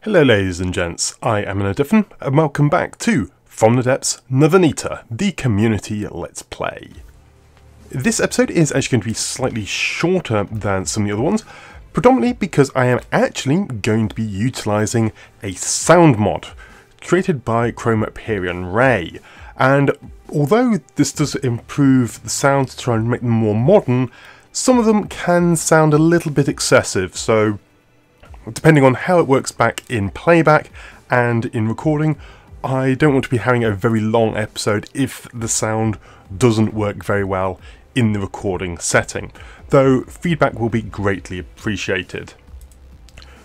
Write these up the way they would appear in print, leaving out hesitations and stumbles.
Hello ladies and gents, I am Nother, and welcome back to From the Depths, Nother Neter, the community Let's Play. This episode is actually going to be slightly shorter than some of the other ones, predominantly because I am actually going to be utilising a sound mod created by Chromaperion Ray. And although this does improve the sound to try and make them more modern, some of them can sound a little bit excessive, so depending on how it works back in playback and in recording, I don't want to be having a very long episode if the sound doesn't work very well in the recording setting, though feedback will be greatly appreciated.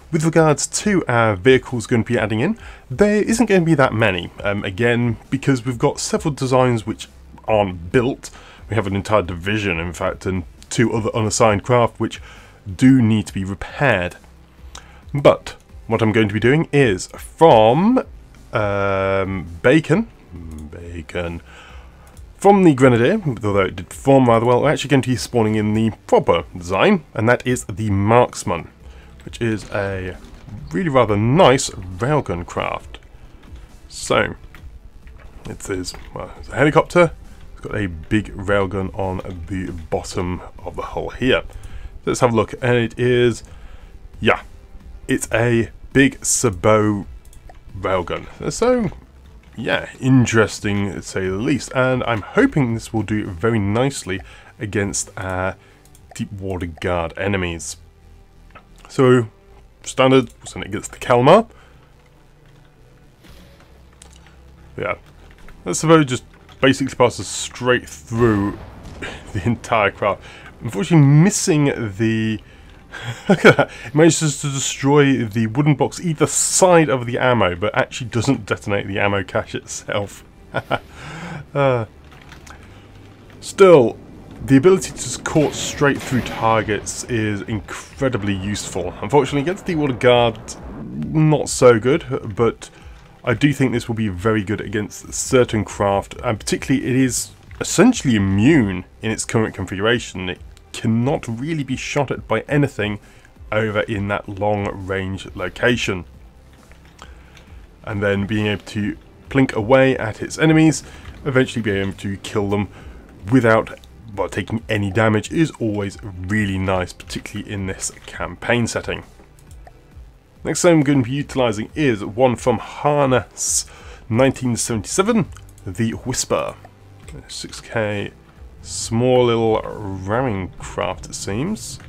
With regards to our vehicles going to be adding in, there isn't going to be that many, again because we've got several designs which aren't built. We have an entire division in fact, and 2 other unassigned craft which do need to be repaired. But what I'm going to be doing is from Bacon, from the Grenadier, although it did perform rather well, we're actually going to be spawning in the proper design, and that is the Marksman, which is a really rather nice railgun craft. So, it is, well, it's a helicopter, it's got a big railgun on the bottom of the hull here. Let's have a look, and it is, yeah, it's a big sabot railgun. So, yeah, interesting to say the least. And I'm hoping this will do very nicely against our deep water guard enemies. So, standard, we'll send it against the Kalmar. Yeah, that sabot just basically passes straight through the entire craft. Unfortunately, missing the... Look at that. It manages to destroy the wooden blocks either side of the ammo, but actually doesn't detonate the ammo cache itself. Still, the ability to just court straight through targets is incredibly useful. Unfortunately, against the Water Guard, not so good, but I do think this will be very good against certain craft, and particularly it is essentially immune in its current configuration. It cannot really be shot at by anything over in that long range location, and then being able to plink away at its enemies, eventually being able to kill them without taking any damage is always really nice, particularly in this campaign setting. Next thing I'm going to be utilising is one from Harness 1977, the Whisper, 6k. Small little ramming craft, it seems.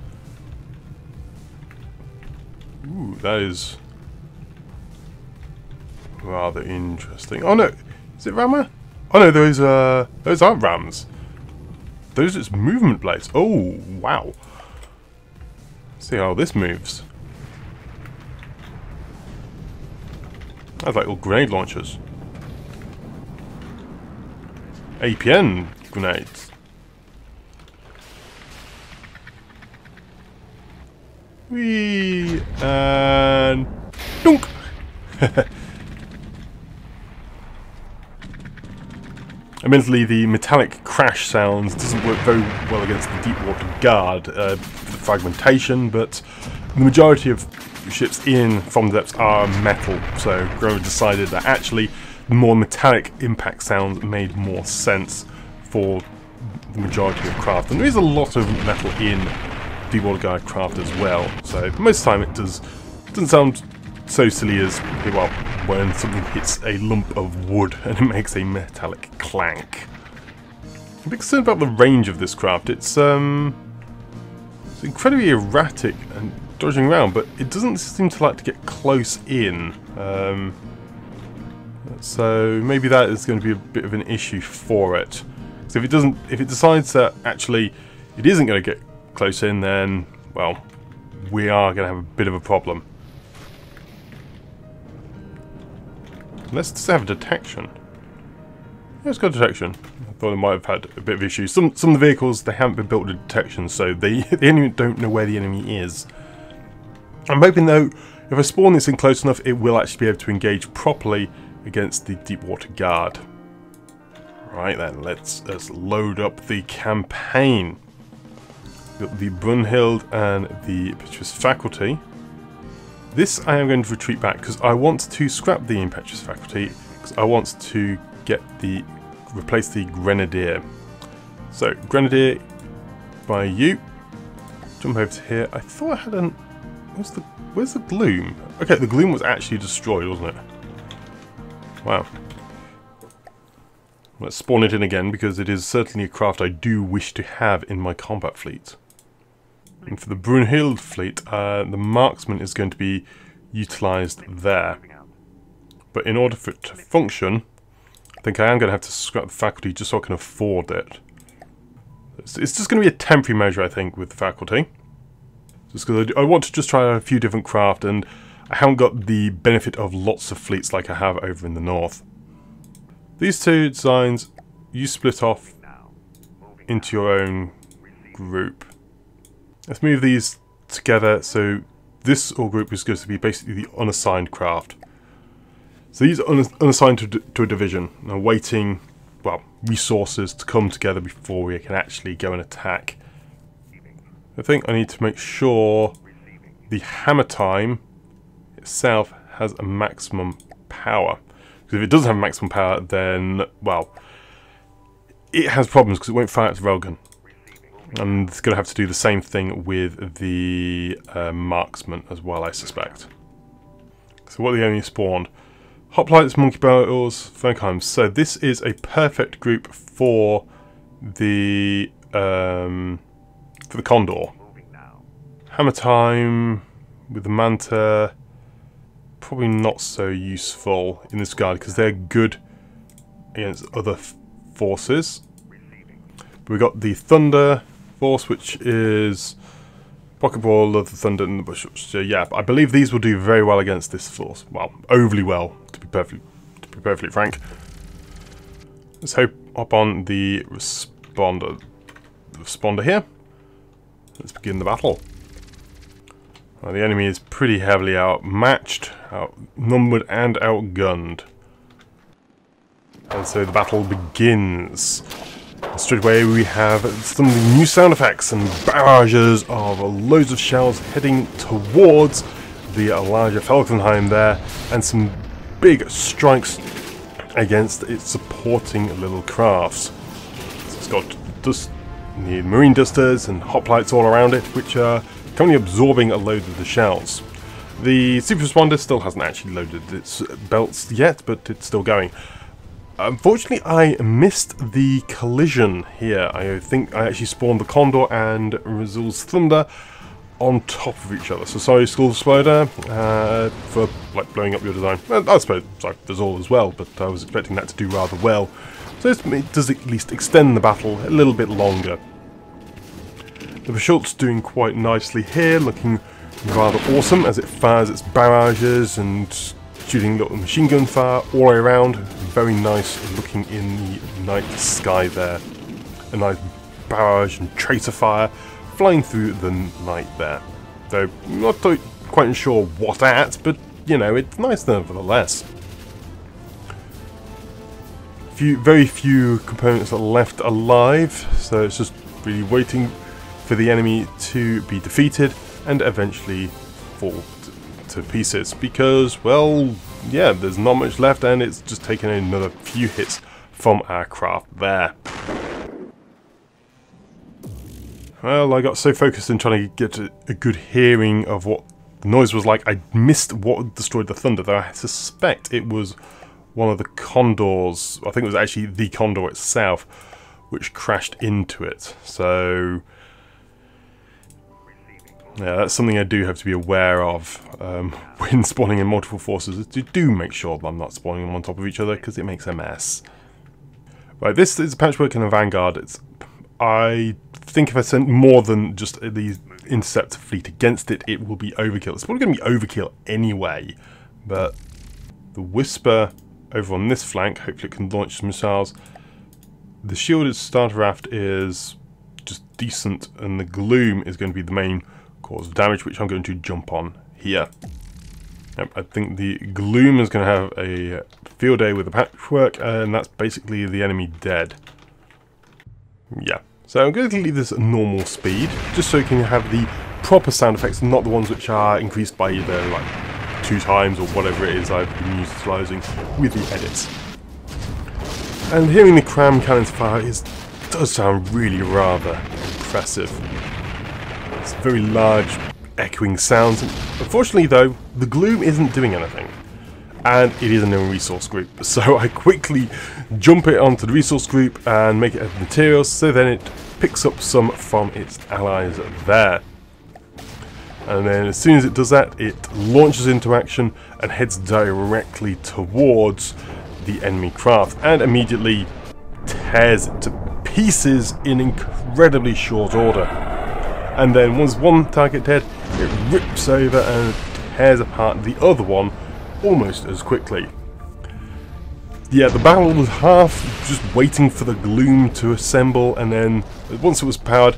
Ooh, that is rather interesting. Oh no, is it rammer? Oh no, those aren't rams. Those are just movement blades. Oh wow. Let's see how this moves. That's like little grenade launchers. APN grenades. Whee! And dunk! Admittedly, the metallic crash sounds doesn't work very well against the deep water guard for the fragmentation, but the majority of ships in From the Depths are metal, so Grover decided that actually the more metallic impact sounds made more sense for the majority of craft. And there is a lot of metal in Deep Water Guard craft as well, so most of the time it doesn't sound so silly as, well, when something hits a lump of wood and it makes a metallic clank. I'm a bit concerned about the range of this craft. It's incredibly erratic and dodging around, but it doesn't seem to like to get close in. So maybe that is going to be a bit of an issue for it. So if it decides that actually it isn't going to get close in, then, well, we are going to have a bit of a problem. Let's just have a detection. Yeah, it's got detection. I thought it might have had a bit of issues. Some of the vehicles, they haven't been built with detection, so the enemy don't know where the enemy is. I'm hoping though, if I spawn this in close enough, it will actually be able to engage properly against the Deep Water Guard. Right then, let's load up the campaign. Got the Brunhild and the Petrus Faculty. This I am going to retreat back because I want to scrap the impetuous faculty because I want to get replace the grenadier. So grenadier by you. Jump over to here. I thought I had an. Where's the gloom? Okay, the gloom was actually destroyed, wasn't it? Wow. Let's spawn it in again because it is certainly a craft I do wish to have in my combat fleet. And for the Brunhild fleet, the marksman is going to be utilised there. But in order for it to function, I think I am going to have to scrap the faculty just so I can afford it. It's just going to be a temporary measure, I think, with the faculty. Just because I want to just try out a few different craft, and I haven't got the benefit of lots of fleets like I have over in the north. These two designs, you split off into your own group. Let's move these together, so this all group is going to be basically the unassigned craft. So these are unassigned to a division, and are waiting, well, resources to come together before we can actually go and attack. I think I need to make sure the hammer time itself has a maximum power. Because if it doesn't have maximum power, then, well, it has problems because it won't fire its railgun. And it's going to have to do the same thing with the marksman as well, I suspect. So what they only spawned? Hoplites, monkey barrels, Fernheims. So this is a perfect group for the Condor. Hammer time with the Manta, probably not so useful in this regard because they're good against other forces. But we've got the Thunder force, which is Pocket Ball of the Thunder and the Bush. So yeah, I believe these will do very well against this force. Well, overly well, to be perfectly frank. Let's hop on the responder here. Let's begin the battle. Well, the enemy is pretty heavily outmatched, outnumbered and outgunned. And so the battle begins. And straight away we have some new sound effects and barrages of loads of shells heading towards the larger Felgenheim there, and some big strikes against its supporting little crafts. So it's got the marine dusters and hoplites all around it, which are currently absorbing a load of the shells. The super responder still hasn't actually loaded its belts yet, but it's still going. Unfortunately, I missed the collision here. I think I actually spawned the Condor and Rizul's Thunder on top of each other. So sorry, Skull Exploder, for like blowing up your design. Well, I suppose sorry, Rizul as well, but I was expecting that to do rather well. So it does at least extend the battle a little bit longer. The Beschult's doing quite nicely here, looking rather awesome as it fires its barrages and shooting little machine gun fire all the way around. Very nice looking in the night sky there. A nice barrage and tracer fire flying through the night there. Though not quite sure what at, but you know, it's nice nevertheless. Very few components are left alive, so it's just really waiting for the enemy to be defeated and eventually fall to pieces, because, well, yeah, there's not much left and it's just taken another few hits from our craft there. Well, I got so focused in trying to get a good hearing of what the noise was like, I missed what destroyed the Thunder, though I suspect it was one of the Condors. I think it was actually the Condor itself which crashed into it. So yeah, that's something I do have to be aware of when spawning in multiple forces. Do make sure that I'm not spawning them on top of each other, because it makes a mess. Right, this is a patchwork and a Vanguard. I think if I sent more than just the Interceptor fleet against it, it will be overkill. It's probably going to be overkill anyway, but the Whisper over on this flank, hopefully it can launch some missiles. The shielded starter raft is just decent, and the Gloom is going to be the main cause of damage, which I'm going to jump on here. I think the Gloom is going to have a field day with the patchwork, and that's basically the enemy dead. Yeah, so I'm going to leave this at normal speed, just so you can have the proper sound effects, not the ones which are increased by either like 2 times or whatever it is I've been utilising with the edits. And hearing the cram cannons fire does sound really rather impressive. It's very large, echoing sounds. Unfortunately though, the gloom isn't doing anything. And it is in a resource group, so I quickly jump it onto the resource group and make it as materials, so then it picks up some from its allies there. And then as soon as it does that, it launches into action and heads directly towards the enemy craft and immediately tears it to pieces in incredibly short order. And then once one target dead, it rips over and tears apart the other one almost as quickly. Yeah, the battle was half just waiting for the gloom to assemble, and then once it was powered,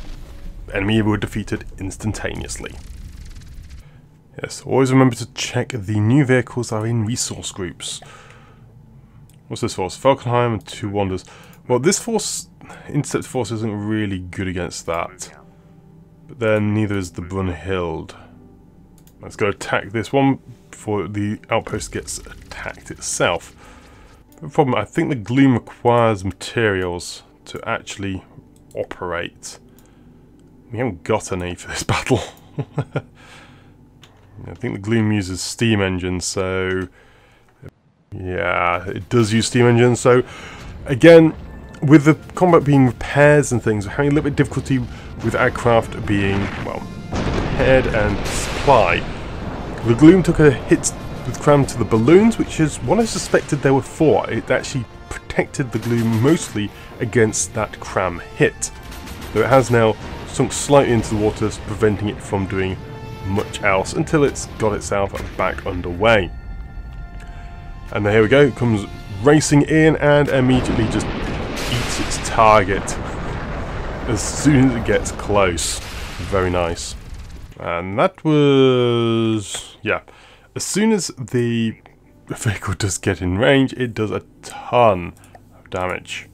enemy were defeated instantaneously. Yes, always remember to check the new vehicles are in resource groups. What's this force? Falkenheim and 2 Wonders. Well, this force, Intercept force, isn't really good against that. But then neither is the Brunhild. Let's go attack this one before the outpost gets attacked itself. The problem, I think the gloom requires materials to actually operate. We haven't got any for this battle. I think the gloom uses steam engines, so yeah, it does use steam engines. So again, with the combat being repairs and things, we're having a little bit of difficulty with aircraft being, well, repaired and supply. The gloom took a hit with cram to the balloons, which is what I suspected they were for. It actually protected the gloom mostly against that cram hit, though it has now sunk slightly into the water, preventing it from doing much else until it's got itself back underway. And here we go, it comes racing in and immediately just eats its target as soon as it gets close. Very nice. And that was, yeah, as soon as the vehicle does get in range, it does a ton of damage.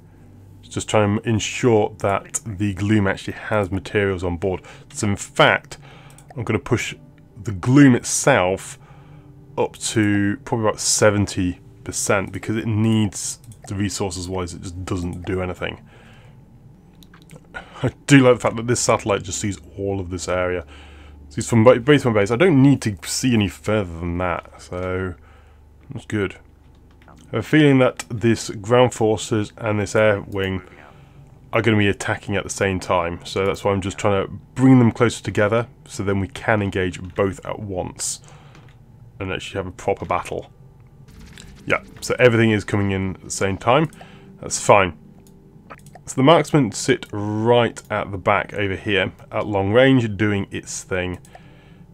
It's just trying to ensure that the gloom actually has materials on board. So in fact, I'm going to push the gloom itself up to probably about 70% because it needs the resources, otherwise it just doesn't do anything. I do like the fact that this satellite just sees all of this area. See, from base to base, I don't need to see any further than that, so that's good. I have a feeling that this ground forces and this air wing are going to be attacking at the same time, so that's why I'm just trying to bring them closer together, so then we can engage both at once and actually have a proper battle. Yeah, so everything is coming in at the same time. That's fine. So the marksmen sit right at the back over here at long range doing its thing.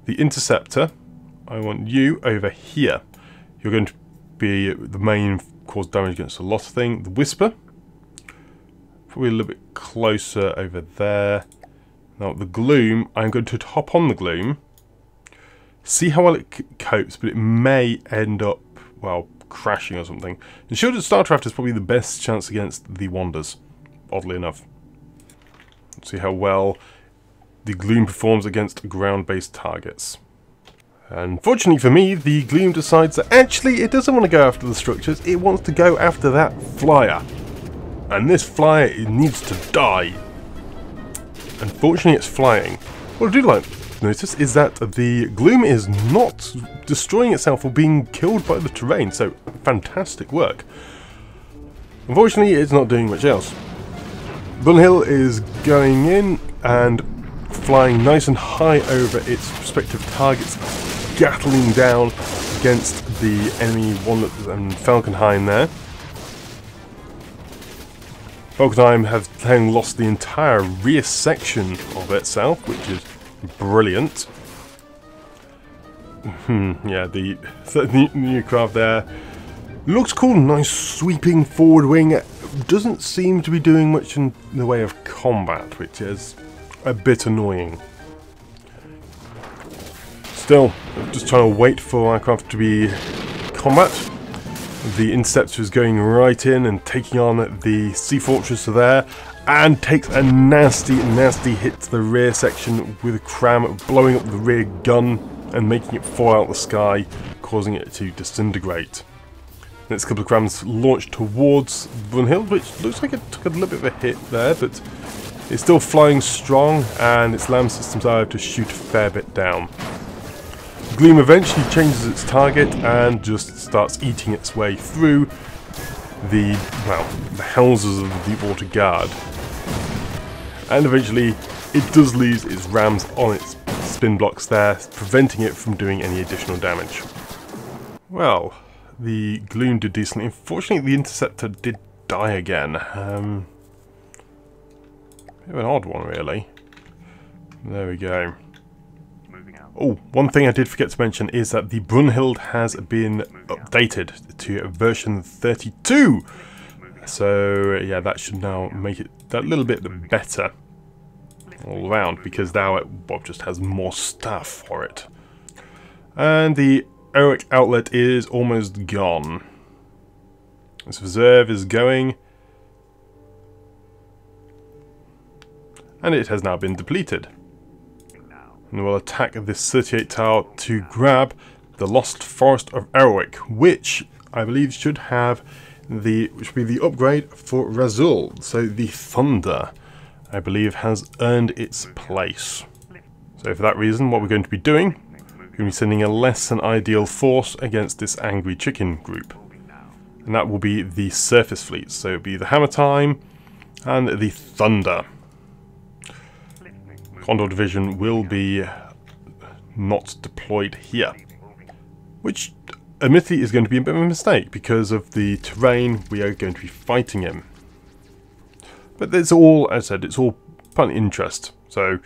The interceptor, I want you over here. You're going to be the main cause damage against a lot of things. The Whisper, probably a little bit closer over there. Now the Gloom, I'm going to hop on the Gloom, see how well it copes, but it may end up, well, crashing or something. The Shielded Starcraft is probably the best chance against the Wonders, oddly enough. Let's see how well the Gloom performs against ground-based targets. Unfortunately for me, the Gloom decides that actually it doesn't want to go after the structures, it wants to go after that flyer. And this flyer, it needs to die. Unfortunately it's flying. What I do like to notice is that the Gloom is not destroying itself or being killed by the terrain, so fantastic work. Unfortunately it's not doing much else. Brunhild is going in and flying nice and high over its respective targets, gatling down against the enemy Falkenheim there. Falkenheim has then lost the entire rear section of itself, which is brilliant. Yeah, the new craft there looks cool, nice sweeping forward wing. Doesn't seem to be doing much in the way of combat, which is a bit annoying. Still, just trying to wait for aircraft to be combat. The Interceptor is going right in and taking on the Sea Fortress there, and takes a nasty, nasty hit to the rear section with a cram, blowing up the rear gun and making it fall out of the sky, causing it to disintegrate. Next couple of grams launched towards Brunhild, which looks like it took a little bit of a hit there, but it's still flying strong, and its LAM systems are able to shoot a fair bit down. Gloom eventually changes its target and just starts eating its way through the houses of the Deepwater Guard. And eventually it does lose its rams on its spin blocks there, preventing it from doing any additional damage. Well, the Gloom did decently. Unfortunately, the Interceptor did die again. Bit of an odd one, really. There we go. Oh, one thing I did forget to mention is that the Brunhild has been updated to version 32. So, yeah, that should now make it that little bit better all around, because now Bob just has more stuff for it. And the Aeroic outlet is almost gone. Its reserve is going, and it has now been depleted. And we'll attack this 38 tile to grab the Lost Forest of Aeroic, which I believe should be the upgrade for Razul. So the Thunder, I believe, has earned its place. So for that reason, what we're going to be doing, we're going to be sending a less than ideal force against this Angry Chicken group. And that will be the surface fleets. So it'll be the Hammer Time and the Thunder. Condor Division will be not deployed here, which admittedly is going to be a bit of a mistake because of the terrain we are going to be fighting in. But it's all, as I said, it's all fun interest. So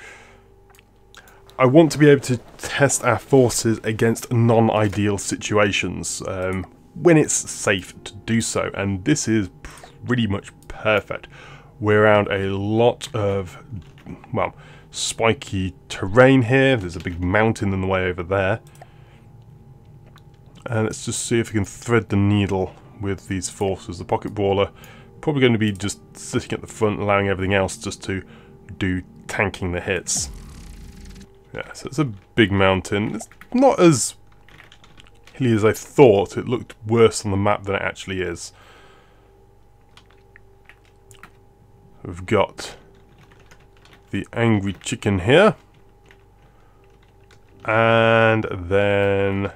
I want to be able to test our forces against non-ideal situations when it's safe to do so, and this is pretty much perfect. We're around a lot of, well, spiky terrain here. There's a big mountain in the way over there. And let's just see if we can thread the needle with these forces. The Pocket Brawler probably going to be just sitting at the front, allowing everything else just to do tanking the hits. Yeah, so it's a big mountain. It's not as hilly as I thought. It looked worse on the map than it actually is. We've got the Angry Chicken here, and then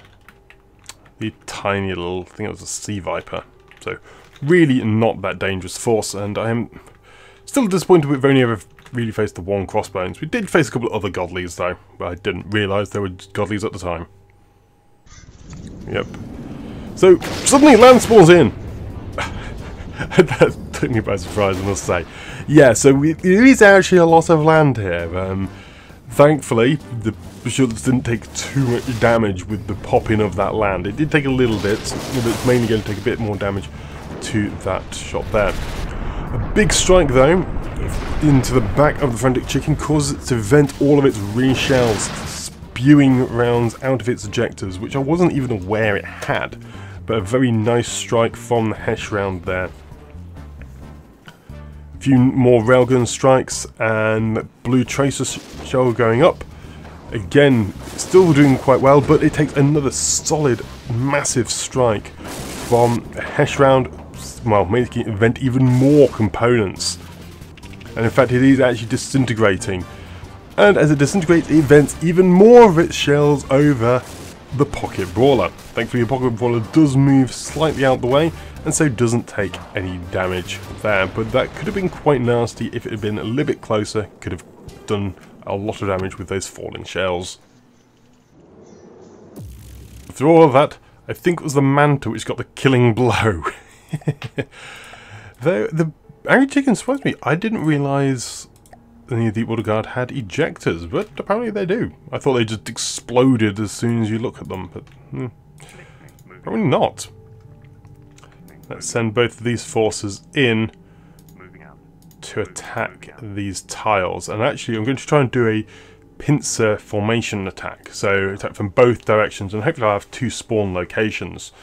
the tiny little, I think it was a Sea Viper. So really not that dangerous force, and I am still disappointed we've only ever really faced the one Crossbones. We did face a couple of other Godlies though, but I didn't realise they were Godlies at the time. Yep. So suddenly land spawns in. That took me by surprise, I must say. Yeah, so there is actually a lot of land here. Thankfully, the shields didn't take too much damage with the popping of that land. It did take a little bit, but it's mainly going to take a bit more damage to that shot there. A big strike, though, into the back of the Frantic Chicken causes it to vent all of its re-shells, spewing rounds out of its ejectors, which I wasn't even aware it had. But a very nice strike from the Hesh round there. A few more railgun strikes and Blue Tracer shell going up. Again, still doing quite well, but it takes another solid, massive strike from a Hesh round, well, making it vent even more components. And in fact, it is actually disintegrating. And as it disintegrates, it vents even more of its shells over the Pocket Brawler. Thankfully, the Pocket Brawler does move slightly out the way, and so doesn't take any damage there. But that could have been quite nasty if it had been a little bit closer. Could have done a lot of damage with those falling shells. Through all of that, I think it was the Manta which got the killing blow. Though the Angry Chicken surprised me. I didn't realise the Deepwater Guard had ejectors, but apparently they do. I thought they just exploded as soon as you look at them, but probably not. Let's send both of these forces in to attack these tiles. And actually, I'm going to try and do a pincer formation attack. So attack from both directions, and hopefully I'll have two spawn locations.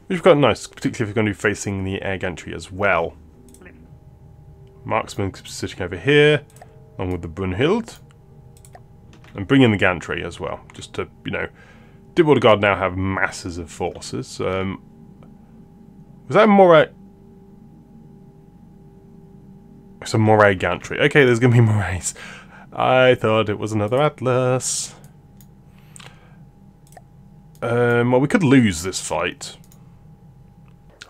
Which is quite nice, particularly if you're going to be facing the air gantry as well. Marksman sitting over here, along with the Brunhild. And bring in the gantry as well, just to, you know, Dipwater Guard now have masses of forces. Was that a Moray? It's a Moray gantry. Okay, there's going to be Morays. I thought it was another Atlas. Well, we could lose this fight.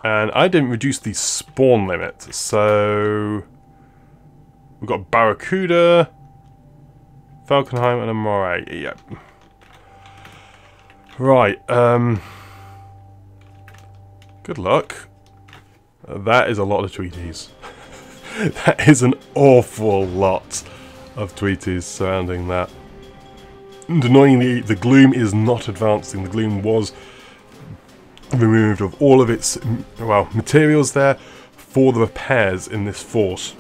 And I didn't reduce the spawn limit, so... We've got Barracuda, Falkenheim, and a Moray. Yep. Right, good luck. That is a lot of Tweeties. That is an awful lot of Tweeties surrounding that. And annoyingly, the Gloom is not advancing. The Gloom was removed of all of its, well, materials there for the repairs in this force.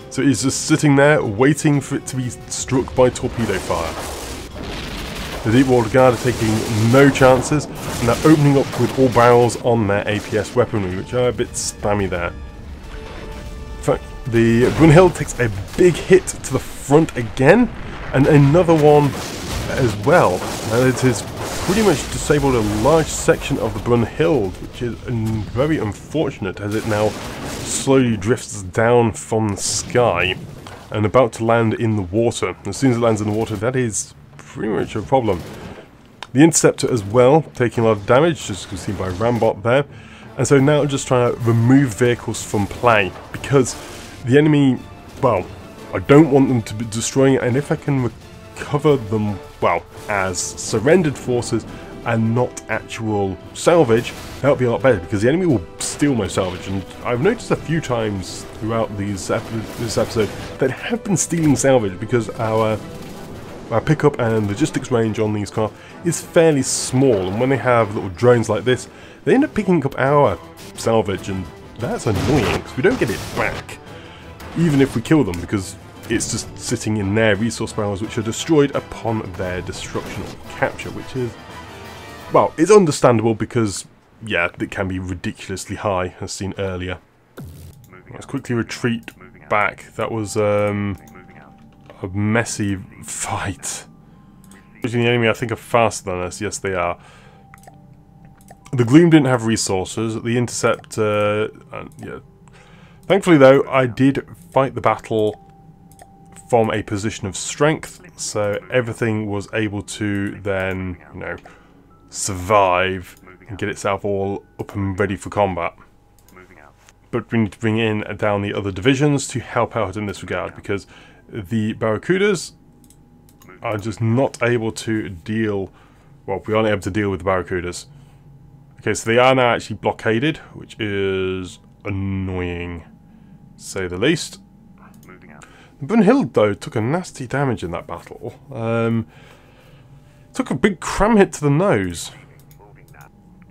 So it's just sitting there waiting for it to be struck by torpedo fire. The Deepwater Guard are taking no chances, and they're opening up with all barrels on their APS weaponry, which are a bit spammy there. In fact, the Brunhild takes a big hit to the front again, and another one as well. And it has pretty much disabled a large section of the Brunhild, which is very unfortunate as it now slowly drifts down from the sky and about to land in the water. As soon as it lands in the water, that is pretty much a problem. The Interceptor as well, taking a lot of damage, as you can see by Rambot there. And so now just trying to remove vehicles from play, because the enemy, well, I don't want them to be destroying it, and if I can recover them, well, as surrendered forces and not actual salvage, that would be a lot better, because the enemy will steal my salvage. And I've noticed a few times throughout this episode that they have been stealing salvage, because our pickup and logistics range on these cars is fairly small, and when they have little drones like this, they end up picking up our salvage, and that's annoying because we don't get it back, even if we kill them, because it's just sitting in their resource barrels, which are destroyed upon their destruction or capture, which is, well, it's understandable because, yeah, it can be ridiculously high, as seen earlier. Let's quickly retreat back. That was a messy fight. The enemy, I think, are faster than us. Yes, they are. The Gloom didn't have resources. The Interceptor, yeah. Thankfully, though, I did fight the battle from a position of strength, so everything was able to then, you know, survive and get itself all up and ready for combat. But we need to bring in down the other divisions to help out in this regard, because the Barracudas are just not able to deal, well, we aren't able to deal with the Barracudas. Okay, so they are now actually blockaded, which is annoying, to say the least. The Brunhild, though, took a nasty damage in that battle. Took a big cram hit to the nose.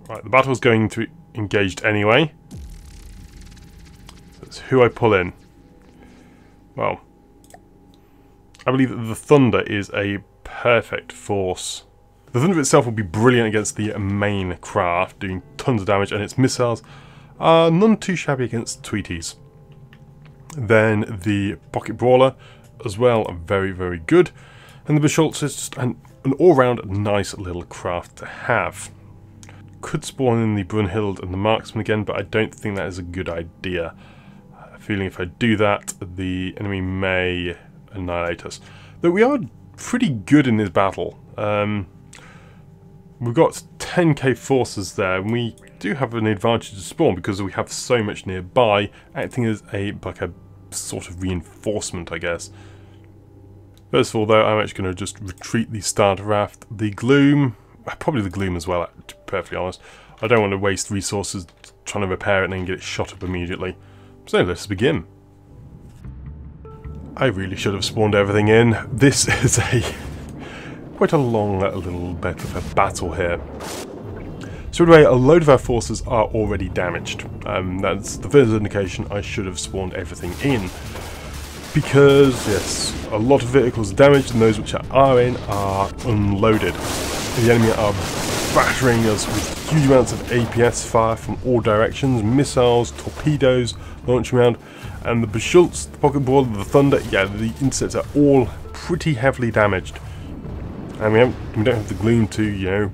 Right, the battle's going to be engaged anyway. So it's who I pull in. Well, I believe that the Thunder is a perfect force. The Thunder itself will be brilliant against the main craft, doing tons of damage, and its missiles are none too shabby against Tweeties. Then the Pocket Brawler as well, are very, very good. And the Beschultz is just an all-round nice little craft to have. Could spawn in the Brunhild and the Marksman again, but I don't think that is a good idea. I have a feeling if I do that, the enemy may annihilate us. Though we are pretty good in this battle. We've got 10k forces there, and we do have an advantage to spawn because we have so much nearby, acting as like a sort of reinforcement, I guess. First of all, though, I'm actually going to just retreat the starter raft. The Gloom, probably the Gloom as well, to be perfectly honest. I don't want to waste resources trying to repair it and then get it shot up immediately. So let's begin. I really should have spawned everything in. This is quite a long little bit of a battle here. So anyway, a load of our forces are already damaged. That's the first indication I should have spawned everything in. Because, yes, a lot of vehicles are damaged, and those which are in are unloaded. The enemy are battering us with huge amounts of APS fire from all directions, missiles, torpedoes, launching around, and the Beschultz, the Pocket Brawler, the Thunder, yeah, the Intercepts are all pretty heavily damaged. and we don't have the gloom to, you know,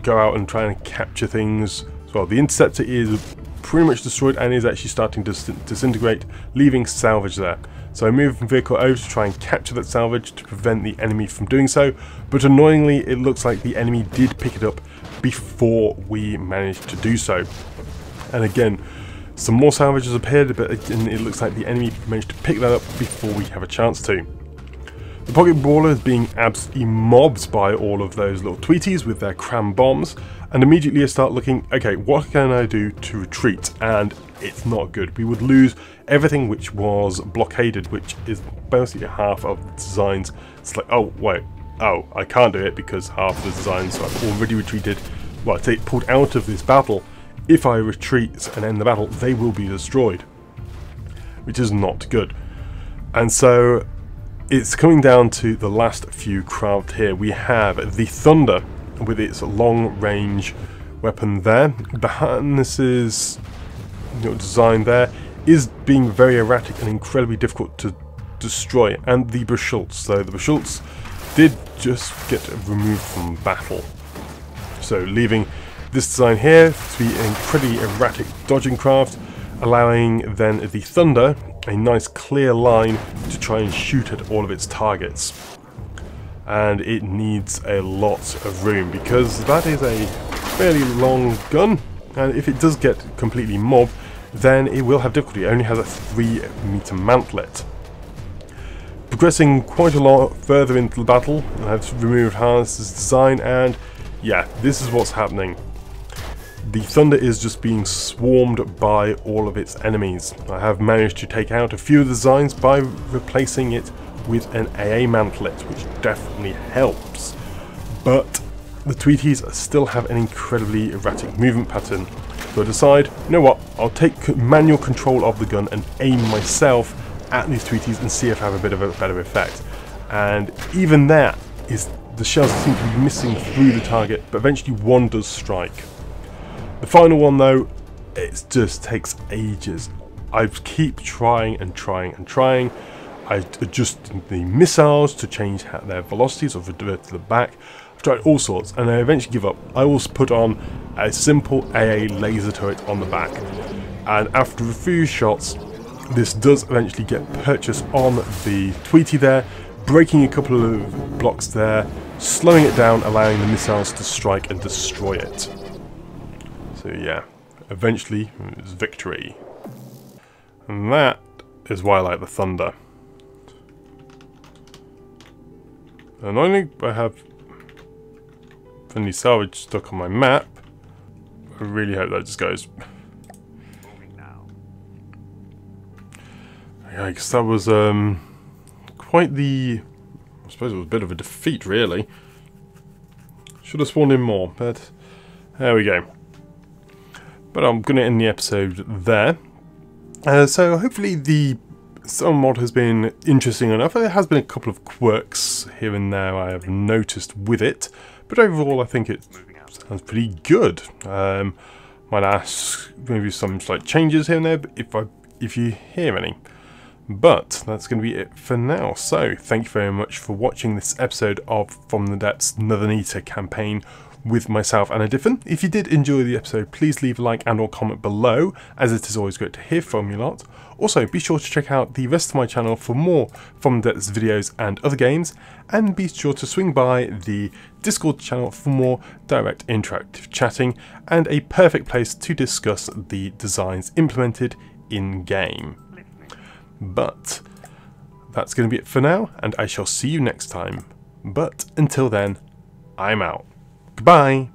go out and try and capture things as well. The interceptor is pretty much destroyed and is actually starting to disintegrate, leaving salvage there. So I moved the vehicle over to try and capture that salvage to prevent the enemy from doing so, but annoyingly it looks like the enemy did pick it up before we managed to do so. And again, some more salvages appeared, but again, it looks like the enemy managed to pick that up before we have a chance to. The pocket brawler is being absolutely mobbed by all of those little tweeties with their cram bombs, and immediately I start looking, okay, what can I do to retreat? And it's not good. We would lose everything which was blockaded, which is basically half of the designs. It's like, oh wait, oh, I can't do it because half of the designs I've already retreated. Well, I take pulled out of this battle. If I retreat and end the battle, they will be destroyed, which is not good. And so it's coming down to the last few craft here. We have the Thunder with its long-range weapon there. The harnesses, design there is being very erratic and incredibly difficult to destroy. And the Beschultz, so the Beschultz did just get removed from battle, so leaving this design here to be an incredibly erratic dodging craft, allowing then the Thunder a nice clear line to try and shoot at all of its targets. And it needs a lot of room because that is a fairly long gun, and if it does get completely mobbed, then it will have difficulty. It only has a 3-meter mantlet. Progressing quite a lot further into the battle, I've removed harnesses design, and yeah, this is what's happening. The Thunder is just being swarmed by all of its enemies. I have managed to take out a few of the designs by replacing it with an AA mantlet, which definitely helps. But the tweeties still have an incredibly erratic movement pattern. So I decide, you know what, I'll take manual control of the gun and aim myself at these tweeties and see if I have a bit of a better effect. And even there, the shells seem to be missing through the target, but eventually one does strike. The final one though, it just takes ages. I keep trying and trying and trying. I adjust the missiles to change their velocities or revert to the back. I've tried all sorts and I eventually give up. I will put on a simple AA laser turret on the back. And after a few shots, this does eventually get purchased on the Tweety there, breaking a couple of blocks there, slowing it down, allowing the missiles to strike and destroy it. So yeah, eventually it's victory. And that is why I like the Thunder. And only I have friendly salvage stuck on my map. I really hope that just goes. Yeah, I guess that was quite the, I suppose it was a bit of a defeat really. Should have spawned in more, but there we go. But I'm going to end the episode there. So hopefully the Summer mod has been interesting enough. There has been a couple of quirks here and there I have noticed with it, but overall I think it sounds pretty good. Might ask maybe some slight changes here and there, but if you hear any. But that's going to be it for now. So thank you very much for watching this episode of From the Depths Nother Neter campaign with myself and a Diffin. If you did enjoy the episode, please leave a like and or comment below, as it is always great to hear from you lot. Also, be sure to check out the rest of my channel for more From the Depths videos and other games, and be sure to swing by the Discord channel for more direct interactive chatting, and a perfect place to discuss the designs implemented in-game. But that's going to be it for now, and I shall see you next time. But until then, I'm out. Goodbye!